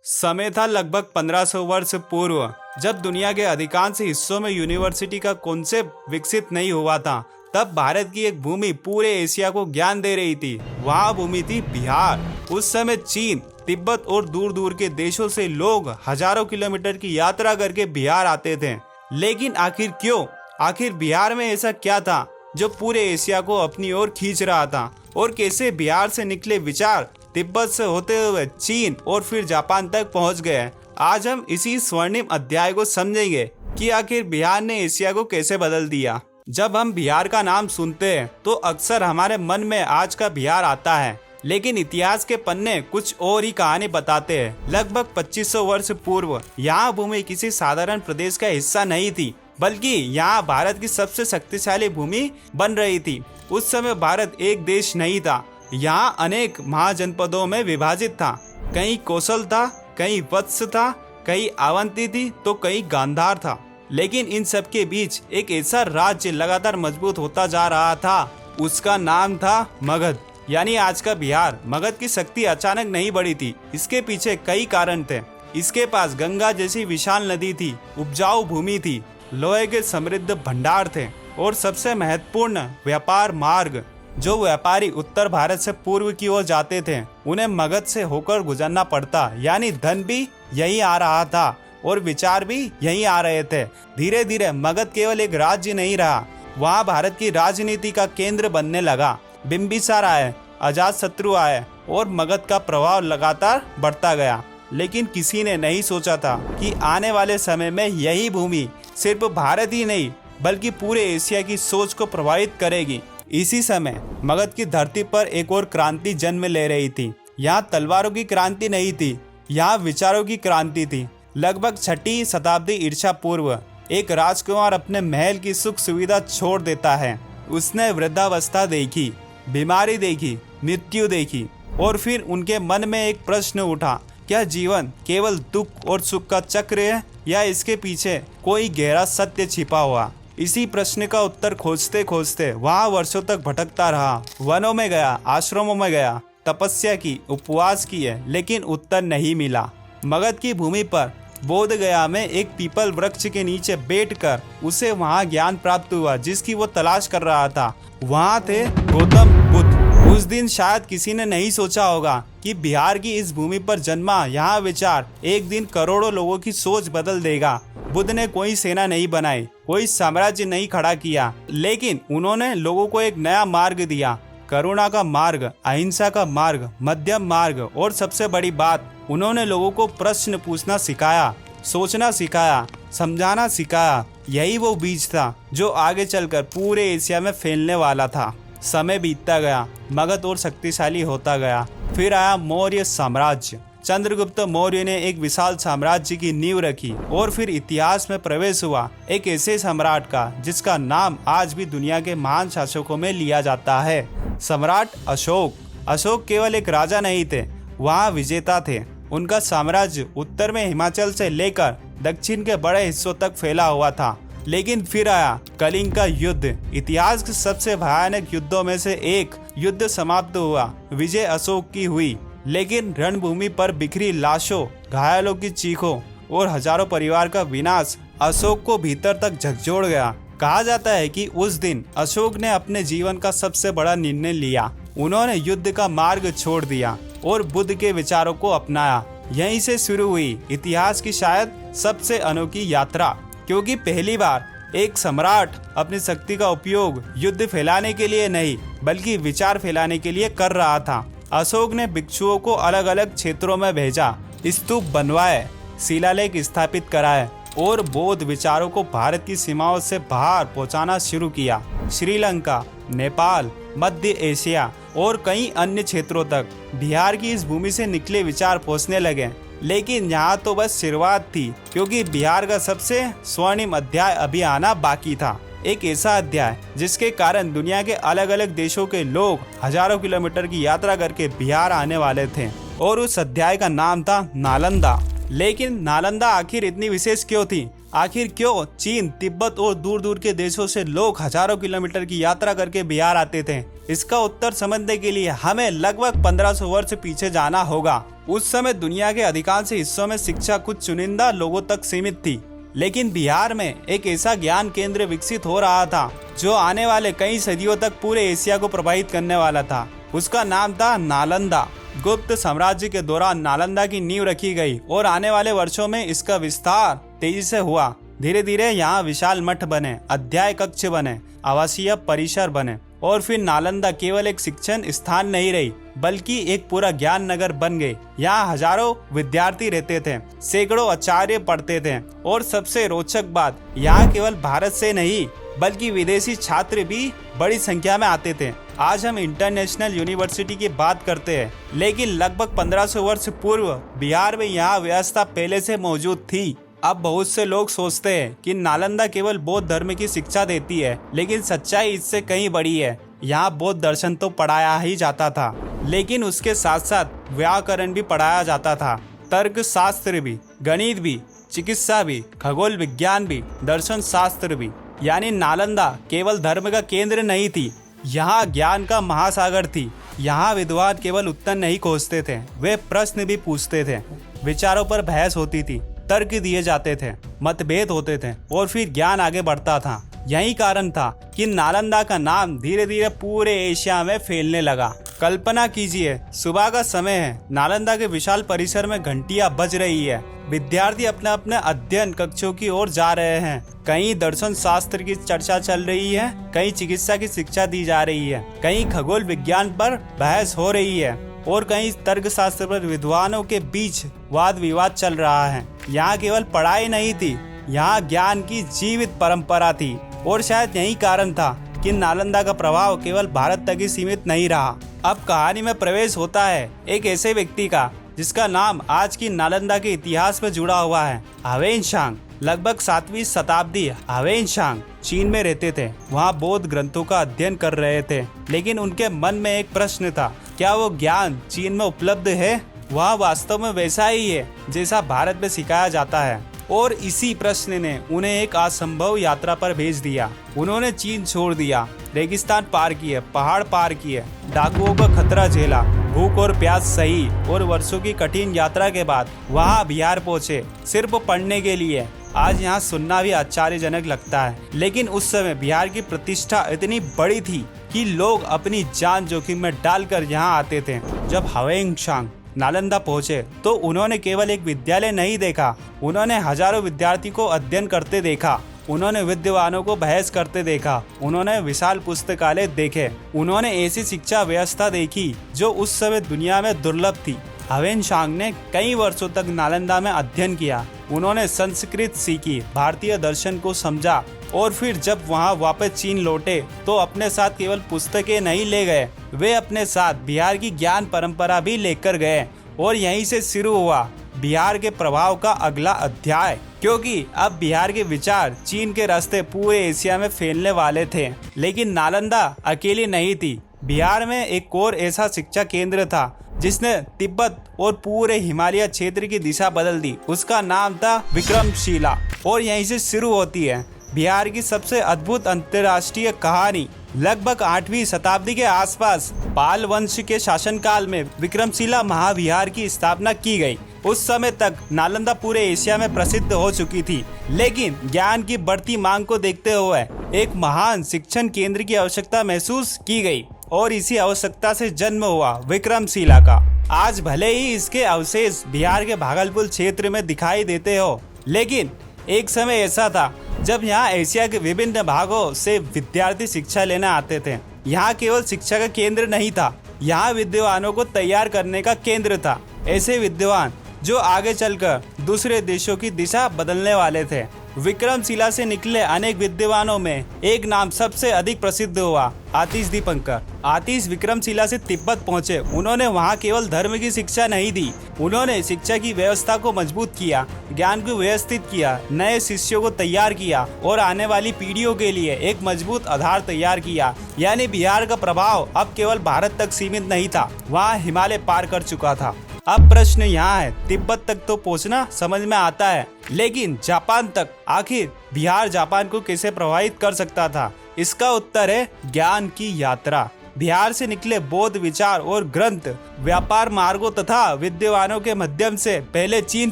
समय था लगभग 1500 वर्ष पूर्व, जब दुनिया के अधिकांश हिस्सों में यूनिवर्सिटी का कॉन्सेप्ट विकसित नहीं हुआ था। तब भारत की एक भूमि पूरे एशिया को ज्ञान दे रही थी। वह भूमि थी बिहार। उस समय चीन, तिब्बत और दूर दूर के देशों से लोग हजारों किलोमीटर की यात्रा करके बिहार आते थे। लेकिन आखिर क्यों? आखिर बिहार में ऐसा क्या था जो पूरे एशिया को अपनी ओर खींच रहा था? और कैसे बिहार से निकले विचार तिब्बत से होते हुए चीन और फिर जापान तक पहुंच गए? आज हम इसी स्वर्णिम अध्याय को समझेंगे कि आखिर बिहार ने एशिया को कैसे बदल दिया। जब हम बिहार का नाम सुनते हैं तो अक्सर हमारे मन में आज का बिहार आता है, लेकिन इतिहास के पन्ने कुछ और ही कहानी बताते हैं। लगभग 2500 वर्ष पूर्व यहाँ भूमि किसी साधारण प्रदेश का हिस्सा नहीं थी, बल्कि यहाँ भारत की सबसे शक्तिशाली भूमि बन रही थी। उस समय भारत एक देश नहीं था, यहाँ अनेक महाजनपदों में विभाजित था। कहीं कौशल था, कहीं वत्स था, कहीं अवंती थी तो कहीं गांधार था। लेकिन इन सब के बीच एक ऐसा राज्य लगातार मजबूत होता जा रहा था। उसका नाम था मगध, यानी आज का बिहार। मगध की शक्ति अचानक नहीं बढ़ी थी, इसके पीछे कई कारण थे। इसके पास गंगा जैसी विशाल नदी थी, उपजाऊ भूमि थी, लोहे के समृद्ध भंडार थे और सबसे महत्वपूर्ण व्यापार मार्ग। जो व्यापारी उत्तर भारत से पूर्व की ओर जाते थे उन्हें मगध से होकर गुजरना पड़ता, यानी धन भी यही आ रहा था और विचार भी यही आ रहे थे। धीरे धीरे मगध केवल एक राज्य नहीं रहा, वहाँ भारत की राजनीति का केंद्र बनने लगा। बिंबिसार आए, अजातशत्रु आए और मगध का प्रभाव लगातार बढ़ता गया। लेकिन किसी ने नहीं सोचा था कि आने वाले समय में यही भूमि सिर्फ भारत ही नहीं बल्कि पूरे एशिया की सोच को प्रभावित करेगी। इसी समय मगध की धरती पर एक और क्रांति जन्म ले रही थी। यहाँ तलवारों की क्रांति नहीं थी, यहाँ विचारों की क्रांति थी। लगभग 6ठी शताब्दी ईर्षा पूर्व एक राजकुमार अपने महल की सुख सुविधा छोड़ देता है। उसने वृद्धावस्था देखी, बीमारी देखी, मृत्यु देखी और फिर उनके मन में एक प्रश्न उठा, क्या जीवन केवल दुख और सुख का चक्र है या इसके पीछे कोई गहरा सत्य छिपा हुआ? इसी प्रश्न का उत्तर खोजते खोजते वहाँ वर्षों तक भटकता रहा। वनों में गया, आश्रमों में गया, तपस्या की, उपवास किए, लेकिन उत्तर नहीं मिला। मगध की भूमि पर बोध गया में एक पीपल वृक्ष के नीचे बैठकर उसे वहाँ ज्ञान प्राप्त हुआ जिसकी वो तलाश कर रहा था। वहाँ थे गौतम बुद्ध। उस दिन शायद किसी ने नहीं सोचा होगा कि बिहार की इस भूमि पर जन्मा यहाँ विचार एक दिन करोड़ों लोगों की सोच बदल देगा। बुद्ध ने कोई सेना नहीं बनाई, कोई साम्राज्य नहीं खड़ा किया, लेकिन उन्होंने लोगों को एक नया मार्ग दिया। करुणा का मार्ग, अहिंसा का मार्ग, मध्यम मार्ग और सबसे बड़ी बात, उन्होंने लोगों को प्रश्न पूछना सिखाया, सोचना सिखाया, समझाना सिखाया। यही वो बीज था जो आगे चलकर पूरे एशिया में फैलने वाला था। समय बीतता गया, मगध और शक्तिशाली होता गया। फिर आया मौर्य साम्राज्य। चंद्रगुप्त मौर्य ने एक विशाल साम्राज्य की नींव रखी और फिर इतिहास में प्रवेश हुआ एक ऐसे सम्राट का जिसका नाम आज भी दुनिया के महान शासकों में लिया जाता है, सम्राट अशोक। अशोक केवल एक राजा नहीं थे, वहाँ विजेता थे। उनका साम्राज्य उत्तर में हिमाचल से लेकर दक्षिण के बड़े हिस्सों तक फैला हुआ था। लेकिन फिर आया कलिंग का युद्ध। इतिहास के सबसे भयानक युद्धों में से एक युद्ध समाप्त हुआ, विजय अशोक की हुई। लेकिन रणभूमि पर बिखरी लाशों, घायलों की चीखों और हजारों परिवार का विनाश अशोक को भीतर तक झकझोर गया। कहा जाता है कि उस दिन अशोक ने अपने जीवन का सबसे बड़ा निर्णय लिया। उन्होंने युद्ध का मार्ग छोड़ दिया और बुद्ध के विचारों को अपनाया। यहीं से शुरू हुई इतिहास की शायद सबसे अनोखी यात्रा, क्योंकि पहली बार एक सम्राट अपनी शक्ति का उपयोग युद्ध फैलाने के लिए नहीं बल्कि विचार फैलाने के लिए कर रहा था। अशोक ने भिक्षुओं को अलग अलग क्षेत्रों में भेजा, स्तूप बनवाए, शिलालेख स्थापित कराए और बौद्ध विचारों को भारत की सीमाओं से बाहर पहुंचाना शुरू किया। श्रीलंका, नेपाल, मध्य एशिया और कई अन्य क्षेत्रों तक बिहार की इस भूमि से निकले विचार पहुंचने लगे। लेकिन यहाँ तो बस शुरुआत थी, क्योंकि बिहार का सबसे स्वर्णिम अध्याय अभी आना बाकी था। एक ऐसा अध्याय जिसके कारण दुनिया के अलग अलग देशों के लोग हजारों किलोमीटर की यात्रा करके बिहार आने वाले थे और उस अध्याय का नाम था नालंदा। लेकिन नालंदा आखिर इतनी विशेष क्यों थी? आखिर क्यों चीन, तिब्बत और दूर दूर के देशों से लोग हजारों किलोमीटर की यात्रा करके बिहार आते थे? इसका उत्तर समझने के लिए हमें लगभग 1500 वर्ष पीछे जाना होगा। उस समय दुनिया के अधिकांश हिस्सों में शिक्षा कुछ चुनिंदा लोगों तक सीमित थी, लेकिन बिहार में एक ऐसा ज्ञान केंद्र विकसित हो रहा था जो आने वाले कई सदियों तक पूरे एशिया को प्रभावित करने वाला था। उसका नाम था नालंदा। गुप्त साम्राज्य के दौरान नालंदा की नींव रखी गई और आने वाले वर्षों में इसका विस्तार तेजी से हुआ। धीरे धीरे यहाँ विशाल मठ बने, अध्याय कक्ष बने, आवासीय परिसर बने और फिर नालंदा केवल एक शिक्षण स्थान नहीं रही बल्कि एक पूरा ज्ञान नगर बन गई। यहाँ हजारों विद्यार्थी रहते थे, सैकड़ों आचार्य पढ़ते थे और सबसे रोचक बात, यहाँ केवल भारत से नहीं बल्कि विदेशी छात्र भी बड़ी संख्या में आते थे। आज हम इंटरनेशनल यूनिवर्सिटी की बात करते हैं, लेकिन लगभग 1500 वर्ष पूर्व बिहार में यहाँ व्यवस्था पहले से मौजूद थी। अब बहुत से लोग सोचते हैं कि नालंदा केवल बौद्ध धर्म की शिक्षा देती है, लेकिन सच्चाई इससे कहीं बड़ी है। यहाँ बौद्ध दर्शन तो पढ़ाया ही जाता था, लेकिन उसके साथ साथ व्याकरण भी पढ़ाया जाता था, तर्क शास्त्र भी, गणित भी, चिकित्सा भी, खगोल विज्ञान भी, दर्शन शास्त्र भी। यानी नालंदा केवल धर्म का केंद्र नहीं थी, यहाँ ज्ञान का महासागर थी। यहाँ विद्वान केवल उत्तर नहीं खोजते थे, वे प्रश्न भी पूछते थे। विचारों पर बहस होती थी, तर्क दिए जाते थे, मतभेद होते थे और फिर ज्ञान आगे बढ़ता था। यही कारण था कि नालंदा का नाम धीरे धीरे पूरे एशिया में फैलने लगा। कल्पना कीजिए, सुबह का समय है, नालंदा के विशाल परिसर में घंटियां बज रही है, विद्यार्थी अपने अपने अध्ययन कक्षों की ओर जा रहे हैं। कहीं दर्शन शास्त्र की चर्चा चल रही है, कहीं चिकित्सा की शिक्षा दी जा रही है, कहीं खगोल विज्ञान पर बहस हो रही है और कहीं तर्क शास्त्र पर विद्वानों के बीच वाद विवाद चल रहा है। यहाँ केवल पढ़ाई नहीं थी, यहाँ ज्ञान की जीवित परंपरा थी और शायद यही कारण था कि नालंदा का प्रभाव केवल भारत तक ही सीमित नहीं रहा। अब कहानी में प्रवेश होता है एक ऐसे व्यक्ति का जिसका नाम आज की नालंदा के इतिहास में जुड़ा हुआ है, ह्वेनसांग। लगभग 7वीं शताब्दी ह्वेनसांग चीन में रहते थे। वहाँ बौद्ध ग्रंथों का अध्ययन कर रहे थे, लेकिन उनके मन में एक प्रश्न था, क्या वो ज्ञान चीन में उपलब्ध है? वह वास्तव में वैसा ही है जैसा भारत में सिखाया जाता है? और इसी प्रश्न ने उन्हें एक असंभव यात्रा पर भेज दिया। उन्होंने चीन छोड़ दिया, रेगिस्तान पार किए, पहाड़ पार किए, डाकुओं का खतरा झेला, भूख और प्यास सही और वर्षों की कठिन यात्रा के बाद वहाँ बिहार पहुँचे, सिर्फ पढ़ने के लिए। आज यहाँ सुनना भी आश्चर्यजनक लगता है, लेकिन उस समय बिहार की प्रतिष्ठा इतनी बड़ी थी कि लोग अपनी जान जोखिम में डालकर यहाँ आते थे। जब ह्वेनसांग नालंदा पहुँचे तो उन्होंने केवल एक विद्यालय नहीं देखा, उन्होंने हजारों विद्यार्थी को अध्ययन करते देखा, उन्होंने विद्वानों को बहस करते देखा, उन्होंने विशाल पुस्तकालय देखे, उन्होंने ऐसी शिक्षा व्यवस्था देखी जो उस समय दुनिया में दुर्लभ थी। ह्वेनसांग ने कई वर्षों तक नालंदा में अध्ययन किया, उन्होंने संस्कृत सीखी, भारतीय दर्शन को समझा और फिर जब वहाँ वापस चीन लौटे तो अपने साथ केवल पुस्तकें नहीं ले गए, वे अपने साथ बिहार की ज्ञान परंपरा भी लेकर गए। और यहीं से शुरू हुआ बिहार के प्रभाव का अगला अध्याय, क्योंकि अब बिहार के विचार चीन के रास्ते पूरे एशिया में फैलने वाले थे। लेकिन नालंदा अकेली नहीं थी। बिहार में एक और ऐसा शिक्षा केंद्र था जिसने तिब्बत और पूरे हिमालय क्षेत्र की दिशा बदल दी। उसका नाम था विक्रमशिला। और यहीं से शुरू होती है बिहार की सबसे अद्भुत अंतर्राष्ट्रीय कहानी। लगभग 8वीं शताब्दी के आसपास पाल वंश के शासनकाल में विक्रमशिला महाविहार की स्थापना की गई। उस समय तक नालंदा पूरे एशिया में प्रसिद्ध हो चुकी थी, लेकिन ज्ञान की बढ़ती मांग को देखते हुए एक महान शिक्षण केंद्र की आवश्यकता महसूस की गई और इसी आवश्यकता से जन्म हुआ विक्रमशिला का। आज भले ही इसके अवशेष बिहार के भागलपुर क्षेत्र में दिखाई देते हो, लेकिन एक समय ऐसा था जब यहाँ एशिया के विभिन्न भागों से विद्यार्थी शिक्षा लेने आते थे। यहाँ केवल शिक्षा का केंद्र नहीं था, यहाँ विद्वानों को तैयार करने का केंद्र था। ऐसे विद्वान जो आगे चलकर दूसरे देशों की दिशा बदलने वाले थे। विक्रमशिला से निकले अनेक विद्वानों में एक नाम सबसे अधिक प्रसिद्ध हुआ, आतिश दीपंकर। आतिश विक्रमशिला से तिब्बत पहुंचे। उन्होंने वहां केवल धर्म की शिक्षा नहीं दी, उन्होंने शिक्षा की व्यवस्था को मजबूत किया, ज्ञान को व्यवस्थित किया, नए शिष्यों को तैयार किया और आने वाली पीढ़ियों के लिए एक मजबूत आधार तैयार किया। यानी बिहार का प्रभाव अब केवल भारत तक सीमित नहीं था, वहाँ हिमालय पार कर चुका था। अब प्रश्न यहाँ है, तिब्बत तक तो पहुँचना समझ में आता है, लेकिन जापान तक आखिर बिहार जापान को कैसे प्रभावित कर सकता था? इसका उत्तर है ज्ञान की यात्रा। बिहार से निकले बौद्ध विचार और ग्रंथ व्यापार मार्गों तथा विद्वानों के माध्यम से पहले चीन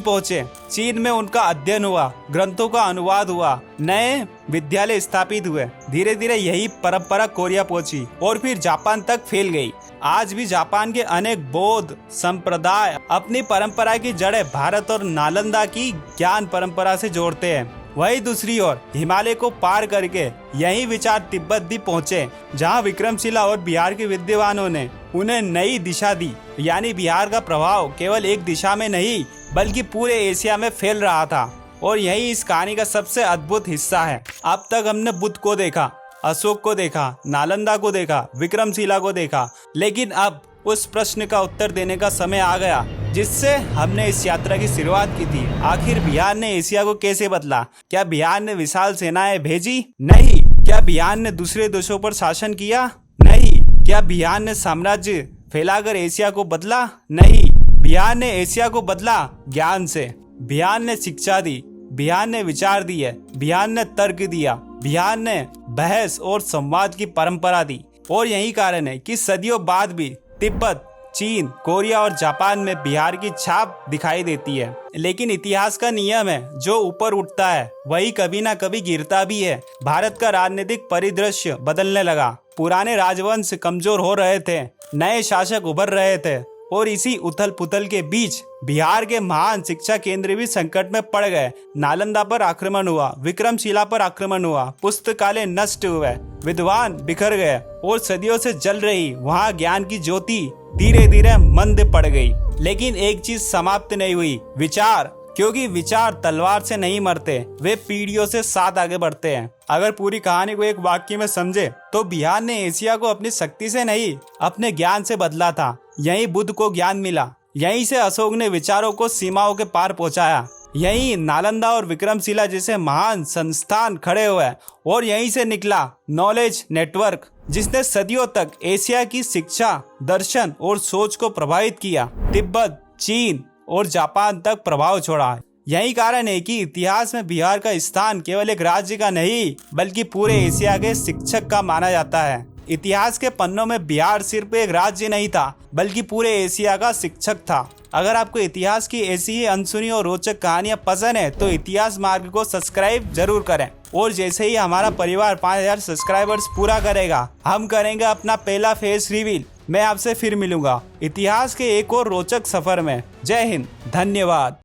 पहुँचे। चीन में उनका अध्ययन हुआ, ग्रंथों का अनुवाद हुआ, नए विद्यालय स्थापित हुए। धीरे धीरे यही परंपरा कोरिया पहुंची और फिर जापान तक फैल गई। आज भी जापान के अनेक बौद्ध संप्रदाय अपनी परंपरा की जड़ें भारत और नालंदा की ज्ञान परंपरा से जोड़ते हैं। वही दूसरी ओर हिमालय को पार करके यही विचार तिब्बत भी पहुँचे, जहाँ विक्रमशिला और बिहार के विद्वानों ने उन्हें नई दिशा दी। यानी बिहार का प्रभाव केवल एक दिशा में नहीं बल्कि पूरे एशिया में फैल रहा था। और यही इस कहानी का सबसे अद्भुत हिस्सा है। अब तक हमने बुद्ध को देखा, अशोक को देखा, नालंदा को देखा, विक्रमशिला को देखा, लेकिन अब उस प्रश्न का उत्तर देने का समय आ गया जिससे हमने इस यात्रा की शुरुआत की थी। आखिर बिहार ने एशिया को कैसे बदला? क्या बिहार ने विशाल सेनाएं भेजी? नहीं। क्या बिहार ने दूसरे देशों पर शासन किया? नहीं। क्या बिहार ने साम्राज्य फैलाकर एशिया को बदला? नहीं। बिहार ने एशिया को बदला ज्ञान से। बिहार ने शिक्षा दी, बिहार ने विचार दिए, बिहार ने तर्क दिया, बिहार ने बहस और संवाद की परंपरा दी। और यही कारण है कि सदियों बाद भी तिब्बत, चीन, कोरिया और जापान में बिहार की छाप दिखाई देती है। लेकिन इतिहास का नियम है, जो ऊपर उठता है वही कभी ना कभी गिरता भी है। भारत का राजनीतिक परिदृश्य बदलने लगा, पुराने राजवंश कमजोर हो रहे थे, नए शासक उभर रहे थे और इसी उथल पुथल के बीच बिहार के महान शिक्षा केंद्र भी संकट में पड़ गए। नालंदा पर आक्रमण हुआ, विक्रमशिला पर आक्रमण हुआ, पुस्तकालय नष्ट हुए, विद्वान बिखर गए और सदियों से जल रही वहाँ ज्ञान की ज्योति धीरे धीरे मंद पड़ गई। लेकिन एक चीज समाप्त नहीं हुई, विचार। क्योंकि विचार तलवार से नहीं मरते, वे पीढ़ियों से साथ आगे बढ़ते हैं। अगर पूरी कहानी को एक वाक्य में समझे तो बिहार ने एशिया को अपनी शक्ति से नहीं, अपने ज्ञान से बदला था। यहीं बुद्ध को ज्ञान मिला, यहीं से अशोक ने विचारों को सीमाओं के पार पहुंचाया, यहीं नालंदा और विक्रमशिला जैसे महान संस्थान खड़े हुए और यहीं से निकला नॉलेज नेटवर्क, जिसने सदियों तक एशिया की शिक्षा, दर्शन और सोच को प्रभावित किया। तिब्बत, चीन और जापान तक प्रभाव छोड़ा। यही कारण है कि इतिहास में बिहार का स्थान केवल एक राज्य का नहीं बल्कि पूरे एशिया के शिक्षक का माना जाता है। इतिहास के पन्नों में बिहार सिर्फ एक राज्य नहीं था बल्कि पूरे एशिया का शिक्षक था। अगर आपको इतिहास की ऐसी ही अनसुनी और रोचक कहानियां पसंद है तो इतिहास मार्ग को सब्सक्राइब जरूर करें। और जैसे ही हमारा परिवार 5000 सब्सक्राइबर्स पूरा करेगा, हम करेंगे अपना पहला फेस रिवील। मैं आपसे फिर मिलूंगा इतिहास के एक और रोचक सफर में। जय हिंद, धन्यवाद।